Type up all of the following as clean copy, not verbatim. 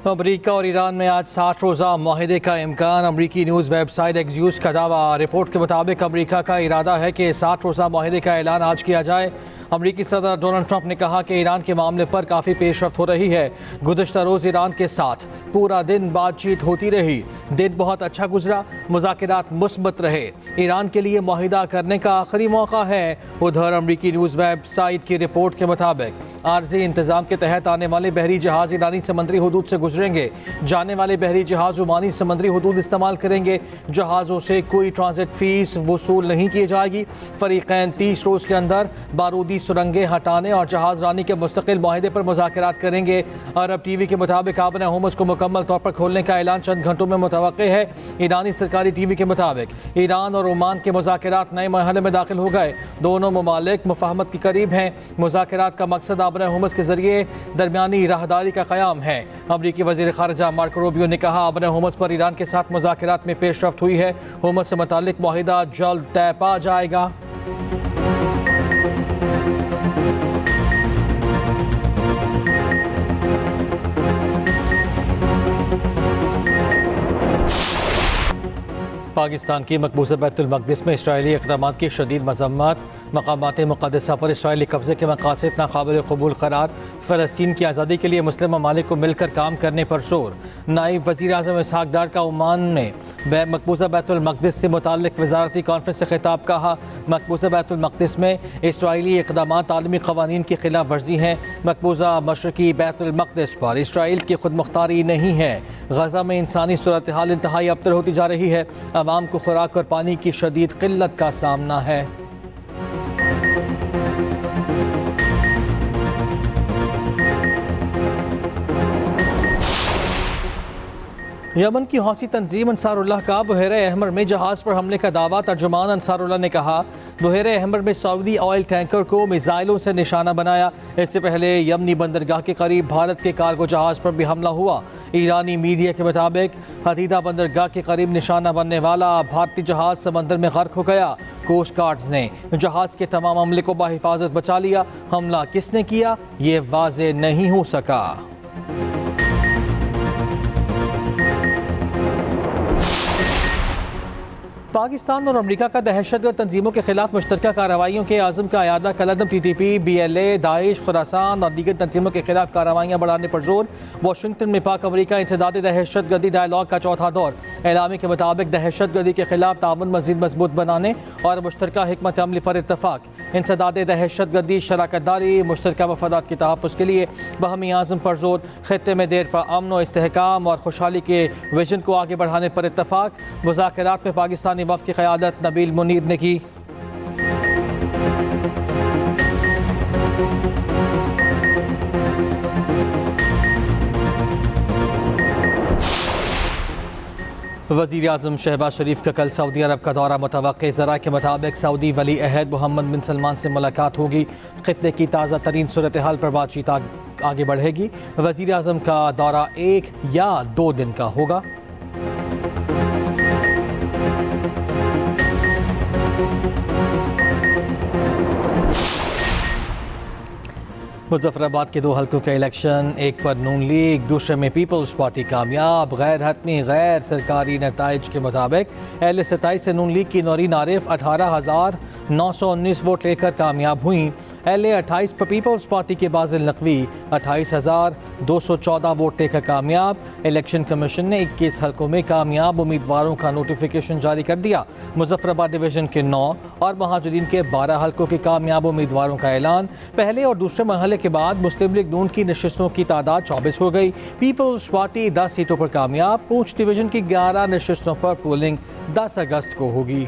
अमरीका और ईरान में आज 60 रोज़ा माहिदे का इम्कान। अमरीकी न्यूज़ वेबसाइट एक्सियूज़ का दावा। रिपोर्ट के मुताबिक अमरीका का इरादा है कि 60 रोज़ा माहिदे का ऐलान आज किया जाए। अमरीकी सदर डोनाल्ड ट्रंप ने कहा कि ईरान के मामले पर काफ़ी पेशरफ्त हो रही है। गुज़श्ता रोज़ ईरान के साथ पूरा दिन बातचीत होती रही। दिन बहुत अच्छा गुजरा, मुज़ाकरात मुस्बत रहे। ईरान के लिए माहिदा करने का आखिरी मौका है। उधर अमरीकी न्यूज़ वेबसाइट की रिपोर्ट के मुताबिक आर्जी इंतजाम के तहत आने वाले बहरी जहाज ईरानी समुद्री हदूद से गुजरेंगे। जाने वाले बहरी जहाज ओमानी समुद्री हदूद इस्तेमाल करेंगे। जहाज़ों से कोई ट्रांजिट फीस वसूल नहीं की जाएगी। फरीकैन 30 रोज़ के अंदर बारूदी सुरंगें हटाने और जहाज रानी के मुस्तकिल माहिदे पर मुज़ाकरात करेंगे। अरब टीवी के मुताबिक आबन होमस को मुकम्मल तौर पर खोलने का ऐलान चंद घंटों में मुतवक्के है। ईरानी सरकारी टीवी के मुताबिक ईरान और ओमान के मुज़ाकरात नए मरहले में दाखिल हो गए। दोनों ममालिक मुफाहमत के करीब हैं। मुज़ाकरात का मकसद आबन होमस के जरिए दरमियानी राहदारी का क़याम है। अमरीकी वज़ीर ख़ारिजा मार्को रूबियो ने कहा आबन होमस पर ईरान के साथ मुज़ाकरात में पेशरफ्त हुई है। होमस से मुताल्लिक माहिदा जल्द तय पा जाएगा। पाकिस्तान की मकबूजा बैतुल मक़दिस में इसराइली इक़दामात की शदीद मज़म्मत। मक़ामात मुक़द्दसा पर इसराइली कब्ज़े के मक़ासिद नाक़ाबिल क़बूल करार। फ़लस्तीन की आज़ादी के लिए मुस्लिम ममालिक को मिलकर काम करने पर जोर। नायब वज़ीर आज़म इसहाक़ डार का ओमान ने मकबूजा बैतुल मक़दिस से मुताल्लिक़ वज़ारती कॉन्फ्रेंस से ख़िताब कहा। मकबूजा बैतुल मक़दिस में इसराइली इक़दामात आलमी क़वानीन की खिलाफ वर्जी हैं। मकबूजा मशरक़ी बैतुल मक़दिस पर इसराइल की खुद मुख्तारी नहीं है। गज़ा में इंसानी सूरत हाल इंतहाई अबतर होती जा रही है। आवाम को खुराक और पानी की शदीद किल्लत का सामना है। यमन की हौसी तंजीम अंसारुल्लाह का बहरे अहमर में जहाज़ पर हमले का दावा। तर्जुमान अंसारुल्लाह ने कहा बहरे अहमर में सऊदी ऑयल टैंकर को मिसाइलों से निशाना बनाया। इससे पहले यमनी बंदरगाह के करीब भारत के कार्गो जहाज़ पर भी हमला हुआ। ईरानी मीडिया के मुताबिक हदीदा बंदरगाह के करीब निशाना बनने वाला भारतीय जहाज़ समंदर में गर्क हो गया। कोस्ट गार्ड्स ने जहाज़ के तमाम अमले को बाहिफाजत बचा लिया। हमला किसने किया ये वाज़ेह नहीं हो सका। पाकिस्तान और अमरीका का दहशतगर्द तंजीमों के खिलाफ मुश्तरका कार्रवाइयों के आज़म का अयादा कलअदम TTP, BLA, दाइश, खुरासान और दीगर तंजीमों के खिलाफ कार्रवाइयाँ बढ़ाने पर जोर। वाशिंगटन में पाक अमरीका इंसदाद दहशतगर्दी डायलॉग का चौथा दौर। एलामी के मुताबिक दहशतगर्दी के खिलाफ ताउन मज़ीद मजबूत बनाने और मुश्तरका हिकमत अमली पर इत्तफाक। इंसदाद दहशतगर्दी, शराकत दारी, मुश्तरका मफादात के तहफ़्फ़ुज़ के लिए बाहमी आज़म पर जोर। खित्ते में देर पर अमन व इस्तेहकाम और खुशहाली के विजन को आगे बढ़ाने पर इत्तफाक। मुज़ाकरात में पाकिस्तानी वफ़द की क़यादत नबील मुनीर ने की। वज़ीर आज़म शहबाज शरीफ का कल सऊदी अरब का दौरा मुतवक्के। ज़रा के मुताबिक सऊदी वली अहद मोहम्मद बिन सलमान से मुलाकात होगी। खित्ते की ताज़ा तरीन सूरत हाल पर बातचीत आगे बढ़ेगी। वज़ीर आज़म का दौरा 1 या 2 दिन का होगा। मुजफ्फराबाद के 2 हल्कों के इलेक्शन, एक पर नून लीग, दूसरे में पीपल्स पार्टी कामयाब। गैर हतमी गैर सरकारी नताइज के मुताबिक अहले 27 से नून लीग की नौरीन आरिफ 18,919 वोट लेकर कामयाब हुई। अहले 28 पर पीपल्स पार्टी के बाजिल नकवी 28,214 वोट लेकर कामयाब। इलेक्शन कमीशन ने 21 हल्कों में कामयाब उम्मीदवारों का नोटिफिकेशन जारी कर दिया। मुजफ्फराबाद डिवीजन के 9 और महाजरीन के 12 हल्कों के कामयाब उम्मीदवारों का ऐलान। पहले और दूसरे मरहले के बाद मुस्लिम लीग नून की नशिस्तों की तादाद 24 हो गई। पीपल्स पार्टी 10 सीटों पर कामयाब। पूंछ डिवीजन की 11 नशिस्तों पर पोलिंग 10 अगस्त को होगी।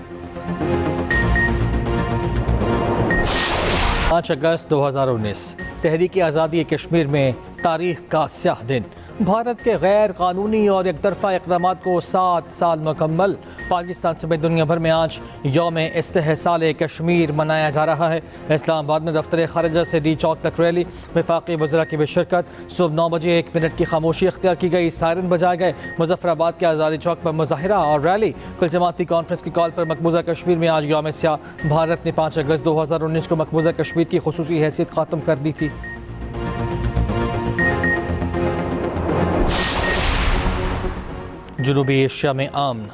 5 अगस्त 2019 तहरीक आज़ादी कश्मीर में तारीख का स्याह दिन। भारत के गैर कानूनी और एकतरफा इक़दाम को 7 साल मुकम्मल। पाकिस्तान समेत दुनिया भर में आज यौम इस्तेहसाल कश्मीर मनाया जा रहा है। इस्लामाबाद में दफ्तर ख़ारिजा से डी चौक तक रैली, वफाकी वज़रा की भी शिरकत। सुबह 9 बजे 1 मिनट की खामोशी इख्तियार की गई, सायरन बजाए गए। मुजफ्फराबाद के आज़ादी चौक पर मुज़ाहिरा और रैली। कुल जमाती कॉन्फ्रेंस की कॉल पर मकबूजा कश्मीर में आज यौम स्याह। भारत ने 5 अगस्त 2019 को मकबूजा कश्मीर की खुसूसी हैसियत ख़त्म कर दी थी। जनूबी एशिया में अमन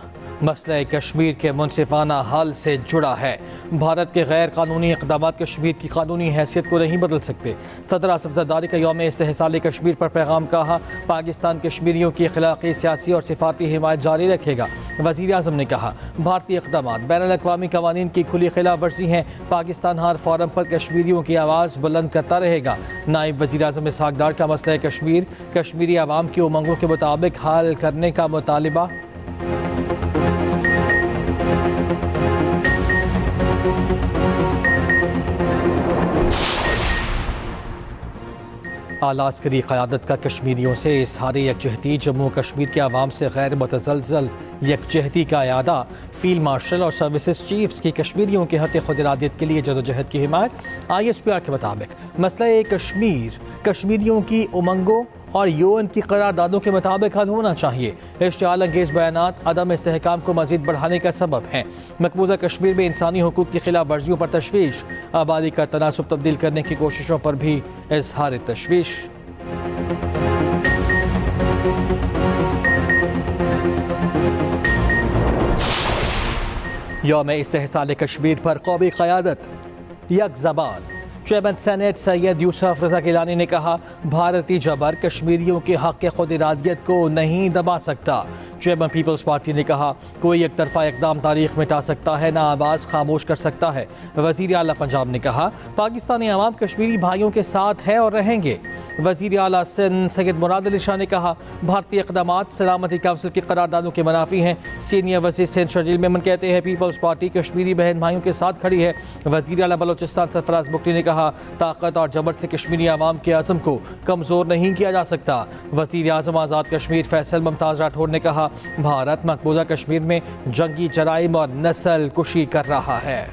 मसला कश्मीर के मुनसिफाना हल से जुड़ा है। भारत के गैर कानूनी इक़दाम कश्मीर की कानूनी हैसियत को नहीं बदल सकते। सदर आसिफ ज़रदारी का यौम इस्तेहसाल कश्मीर पर पैगाम कहा, पाकिस्तान कश्मीरियों की अखलाक़ी, सियासी और सिफारती हिमायत जारी रखेगा। वज़ीर आज़म ने कहा, भारतीय इक़दाम बैनुल-अक़वामी क़वानीन की खुली खिलाफ वर्जी हैं। पाकिस्तान हर फोरम पर कश्मीरियों की आवाज़ बुलंद करता रहेगा। नायब वज़ीर आज़म इसहाक़ डार का मसला कश्मीर कश्मीरी आवाम की उमंगों के मुताबिक हल करने का मुतालिबा। आला अस्करी क़यादत का कश्मीरियों से इज़हार यकजहती। जम्मू कश्मीर के आवाम से गैर मुतज़लज़ल यकजहती का इरादा। फील्ड मार्शल और सर्विसेज चीफ्स की कश्मीरियों के हक़ खुद इरादियत के लिए जदोजहद की हिमायत। ISPR के मुताबिक मसला कश्मीर कश्मीरियों की उमंगों और UN की करारदादों के मुताबिक हल होना चाहिए। इश्तिआल अंगेज़ बयानात अदम इस्तेहकाम को मज़ीद बढ़ाने का सबब हैं। मकबूजा कश्मीर में इंसानी हुकूक की खिलाफ वर्जियों पर तशवीश। आबादी का तनासुब तब्दील करने की कोशिशों पर भी इज़हार तशवीश। यौम इस्तेहसाल कश्मीर पर कौमी क़यादत यक ज़बान। चेयरमैन सेनेट सैयद यूसुफ रज़ा गिलानी ने कहा, भारतीय जबर कश्मीरियों के हक़ खुद इरादियत को नहीं दबा सकता। चेयरमैन पीपल्स पार्टी ने कहा, कोई एक तरफा इक़दाम तारीख मिटा सकता है, ना आवाज़ खामोश कर सकता है। वज़ीर आला पंजाब ने कहा, पाकिस्तानी अवाम कश्मीरी भाइयों के साथ है और रहेंगे। वज़ीर आला सिंध सैयद मुराद अली शाह ने कहा, भारतीय इक़दामात सलामती काउंसिल की करारदादों के मुनाफी हैं। सीनियर वज़ीर सिंध शर्जील मेमन कहते हैं, पीपल्स पार्टी कश्मीरी बहन भाइयों के साथ खड़ी है। वज़ीर आला बलोचिस्तान सरफराज बुकटी ने कहा, ताकत और जबर से कश्मीरी आवाम के आज़म को कमज़ोर नहीं किया जा सकता। वज़ीर आज़म आज़ाद कश्मीर फैसल मुमताज़ राठौर ने कहा, भारत मकबूजा कश्मीर में जंगी जराइम और नस्ल कुशी कर रहा है।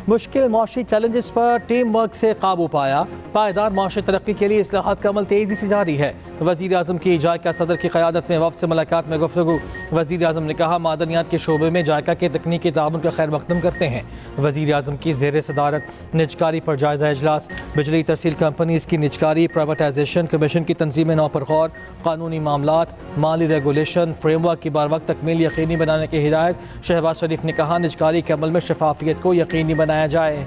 मुश्किल मौशी चैलेंजेस पर टीम वर्क से काबू पाया। पायदार माशी तरक्की के लिए इस्लाहात का अमल तेज़ी से जारी है। वज़ीर आज़म की जायका सदर की क़यादत में वफ़द से मुलाकात में गुफ्तगू। वज़ीर आज़म ने कहा, मादनियात के शोबे में जायका के तकनीकी ताउन का खैर मकदम करते हैं। वज़ीर आज़म की ज़ेर सदारत निजकारी पर जायज़ा इजलास। बिजली तरसील कंपनीज़ की निजकारी प्राइवेटाइजेशन कमीशन की तंजीम नौ पर गौर। कानूनी मामलात माली रेगुलेशन फ्रेमवर्क की बार वक्त तकमील यकीनी बनाने की हिदायत। शहबाज शरीफ ने कहा, निजकारी के अमल में शफाफियत को यकीनी बनाया जाए।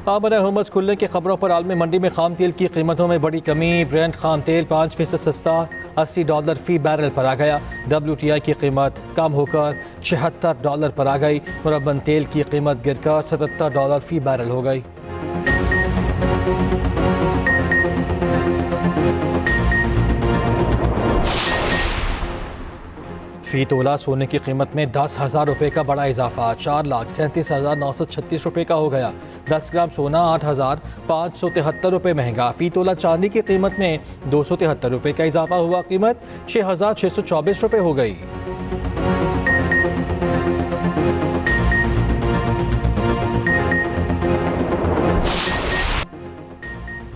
आमर हुमस खुलने की खबरों पर आलमी मंडी में खाम तेल की कीमतों में बड़ी कमी। ब्रेंट खाम तेल 5% सस्ता $80 फी बैरल पर आ गया। WTI की कीमत कम होकर $76 पर आ गई। मुरब्बन तेल की कीमत गिरकर $77 फी बैरल हो गई। फी तोला सोने की कीमत में 10,000 रुपये का बड़ा इजाफा। 4,37,936 रुपये का हो गया। 10 ग्राम सोना 8,573 रुपये महंगा। फी तोला चांदी की कीमत में 273 रुपये का इजाफा हुआ। कीमत 6,624 रुपये हो गई।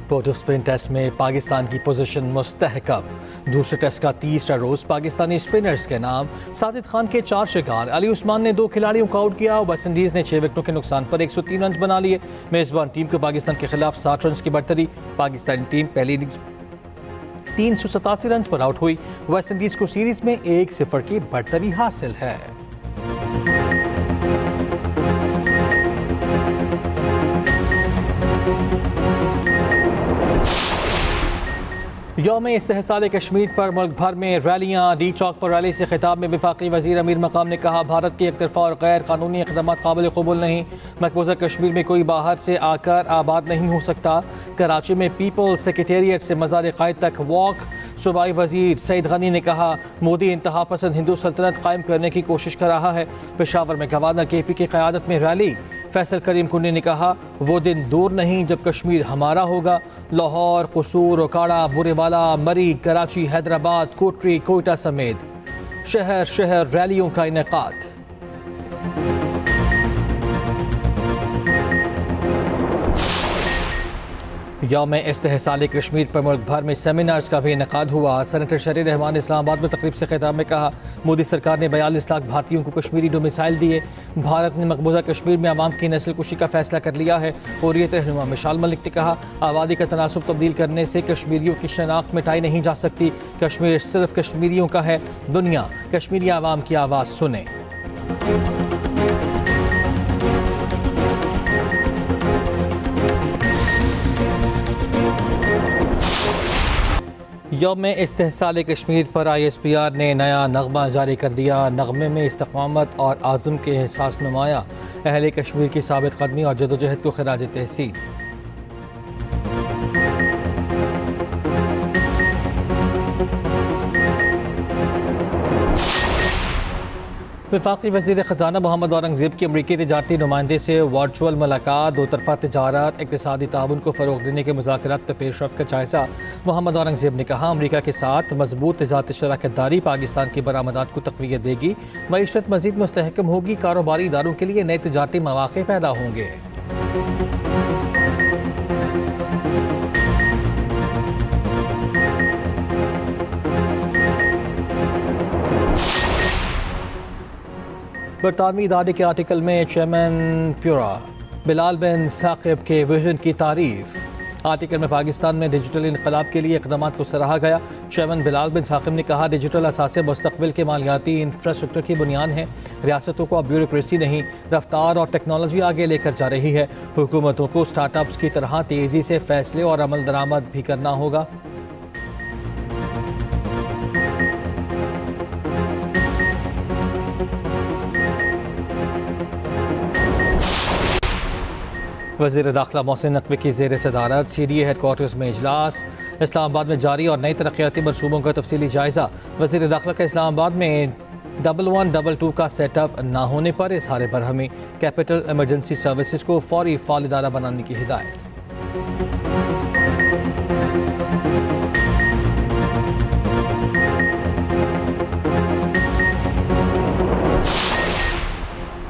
पोर्ट ऑफ स्पेन टेस्ट में पाकिस्तान की पोजीशन मुस्तहकम। दूसरे टेस्ट का तीसरा रोज पाकिस्तानी स्पिनर्स के नाम। साजिद खान के 4 शिकार। अली उस्मान ने 2 खिलाड़ियों को आउट किया। वेस्ट इंडीज ने 6 विकेटों के नुकसान पर 103 रन बना लिए। मेजबान टीम को पाकिस्तान के खिलाफ 60 रन की बढ़तरी। पाकिस्तानी टीम पहली 387 रन पर आउट हुई। वेस्ट इंडीज को सीरीज में 1-0 की बढ़तरी हासिल है। यौम इस्तेहसाल कश्मीर पर मुल्क भर में रैलियाँ। डी चौक पर रैली से खिताब में वफाकी वज़ीर अमीर मकाम ने कहा, भारत के एक तरफा और गैर कानूनी इक़दाम काबिल कबूल नहीं। मकबूजा कश्मीर में कोई बाहर से आकर आबाद नहीं हो सकता। कराची में पीपल्स सेक्रेटेरिएट से मज़ार क़ायद तक वॉक। सूबाई वज़ीर सईद गनी ने कहा, मोदी इंतहा पसंद हिंदू सल्तनत कायम करने की कोशिश कर रहा है। पेशावर में गवर्नर KP की क़यादत में रैली। फैसल करीम कुंडी ने कहा, वो दिन दूर नहीं जब कश्मीर हमारा होगा। लाहौर, कसूर, ओकाड़ा, बुरेवाला, मरी, कराची, हैदराबाद, कोटरी, कोयटा समेत शहर शहर रैलियों का इनेकाद। यौम इस्तेहसाल कश्मीर पर मुल्क भर में सेमिनार्स का भी इनेकाद हुआ। सेनेटर शरीर रहमान इस्लामाबाद में तकरीब से खिताब में कहा, मोदी सरकार ने 42 लाख भारतीयों को कश्मीरी डोमिसाइल दिए। भारत ने मकबूजा कश्मीर में आवाम की नस्ल कुशी का फैसला कर लिया है। हुर्रियत रहनुमा मिशाल मलिक ने कहा, आबादी का तनासुब तब्दील करने से कश्मीरियों की शनाख्त मिटाई नहीं जा सकती। कश्मीर सिर्फ कश्मीरियों का है, दुनिया कश्मीरी आवाम की आवाज़ सुने। यौम इस्तेहसाल कश्मीर पर ISPR ने नया नगमा जारी कर दिया। नगमे में इस्तकामत और आज़म के एहसास नुमाया, अहले कश्मीर की साबित कदमी और जदोजहद को खराज तहसीन। वफाकी वज़ीर ख़जाना मोहम्मद औरंगज़ेब की अमरीकी तिजारती नुमाइंदे से वर्चुअल मुलाकात। दो तरफ़ा तजारत, इक़्तिसादी ताउन को फ़रोग़ देने के मुज़ाकरात पर पेशरफ़्त का जायज़ा। मोहम्मद औरंगज़ेब ने कहा, अमरीका के साथ मजबूत तिजारती शराकतदारी पाकिस्तान की बरामदात को तक़वियत देगी, मईशत मज़ीद मुस्तहकम होगी, कारोबारी इदारों के लिए नए तिजारती मौक़े पैदा होंगे। बरतानवी इदारे के आर्टिकल में चेयरमैन प्यूरा बिलाल बिन साकिब के विजन की तारीफ। आर्टिकल में पाकिस्तान में डिजिटल इनकलाब के लिए इक़दाम को सराहा गया। चेयरमैन बिलाल बिन साकिब ने कहा, डिजिटल असासे मुस्तक़बिल के मालियाती इंफ्रास्ट्रक्चर की बुनियाद हैं। रियासतों को अब ब्यूरोक्रेसी नहीं, रफ्तार और टेक्नोलॉजी आगे लेकर जा रही है। हुकूमतों को स्टार्टअप्स की तरह तेज़ी से फैसले और अमल दरामद भी करना होगा। वज़ीर दाखिला मोहसिन नकवी की ज़ेर सदारत CDA हेडक्वार्टर्स में इजलास। इस्लामाबाद में जारी और नई तरक्याती मनसूबों का तफसीली जायज़ा। वज़ीर दाखिला का इस्लामाबाद में 1122 का सेटअप न होने पर इज़हार बरहमी। कैपिटल इमरजेंसी सर्विसेज को फौरी फ़ाल इदारा बनाने की हिदायत।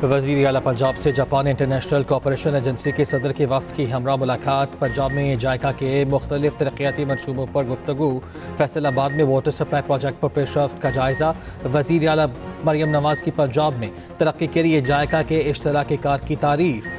वज़ीर आला पंजाब से जापान इंटरनेशनल कोऑपरेशन एजेंसी के सदर के वफ़द की हमरा मुलाकात। पंजाब में जायका के मुख्तलिफ तरक्याती मनसूबों पर गुफ्तगू। फैसलाबाद में वाटर सप्लाई प्रोजेक्ट पर पेशरफ्त का जायज़ा। वज़ीर आला मरियम नवाज़ की पंजाब में तरक्की के लिए जायका के इश्तराक कार की तारीफ़।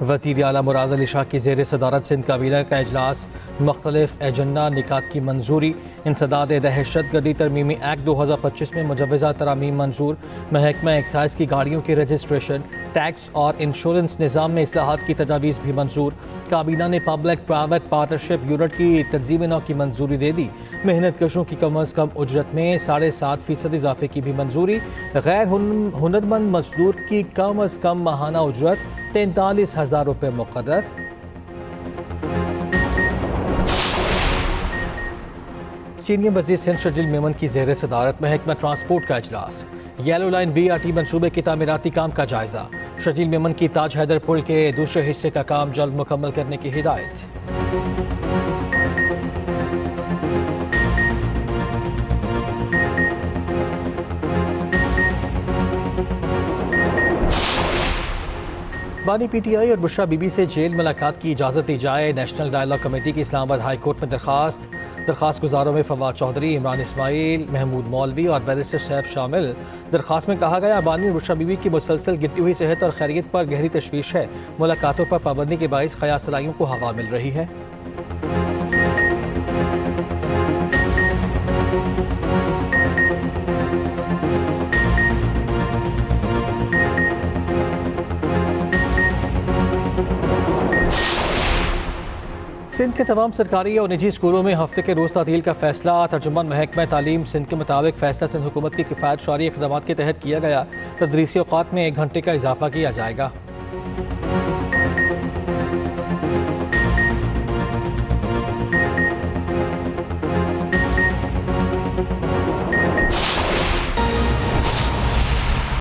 वज़ीर आला मुराद अली शाह की ज़ेर सदारत सिंध काबीना का इजलास। मुख्तलिफ एजेंडा निकात की मंजूरी। इंसदाद दहशतगर्दी तरमीमी एक्ट 2025 में मुजव्वज़ा तरामीम मंजूर। महकमा एक्साइज की गाड़ियों की रजिस्ट्रेशन, टैक्स और इंश्योरेंस निज़ाम में इस्लाहात की तजावीज़ भी मंजूर। काबीना ने पब्लिक प्राइवेट पार्टनरशिप यूनिट की तंजीम नौ की मंजूरी दे दी। मेहनत कशों की कम अज़ कम उजरत में 7.5% इजाफे की भी मंजूरी। गैर हुनरमंद मजदूर की कम अज़ कम माहाना उजरत 43,000 रुपये मुकर्रर। सीनियर वज़ीर सिंध शजील मेमन की ज़ेर सदारत महकमा ट्रांसपोर्ट का इजलास। येलो लाइन BRT मनसूबे की तामीराती काम का जायज़ा। शजील मेमन की ताज हैदर पुल के दूसरे हिस्से का काम जल्द मुकम्मल करने की हिदायत। बानी PTI और बुशरा बीबी से जेल मुलाकात की इजाज़त दी जाए। नेशनल डायलॉग कमेटी की इस्लामाबाद हाई कोर्ट में दरखास्त गुजारों में फवाद चौधरी, इमरान इस्माइल, महमूद मौलवी और बैरिस्टर सैफ शामिल। दरखास्त में कहा गया, बानी और बुशरा बीबी की मुसलसल गिरती हुई सेहत और खैरियत पर गहरी तशवीश है। मुलाकातों पर पाबंदी के बाइस क़यास सलाइयों को हवा मिल रही है। सिंध के तमाम सरकारी और निजी स्कूलों में हफ्ते के रोज़ तातील का फैसला। तर्जुमान महकमा तालीम सिंध के मुताबिक फैसला सिंध हुकूमत की किफ़ायत शारी इक़दामात के तहत किया गया। तदरीसी औक़ात में 1 घंटे का इजाफा किया जाएगा।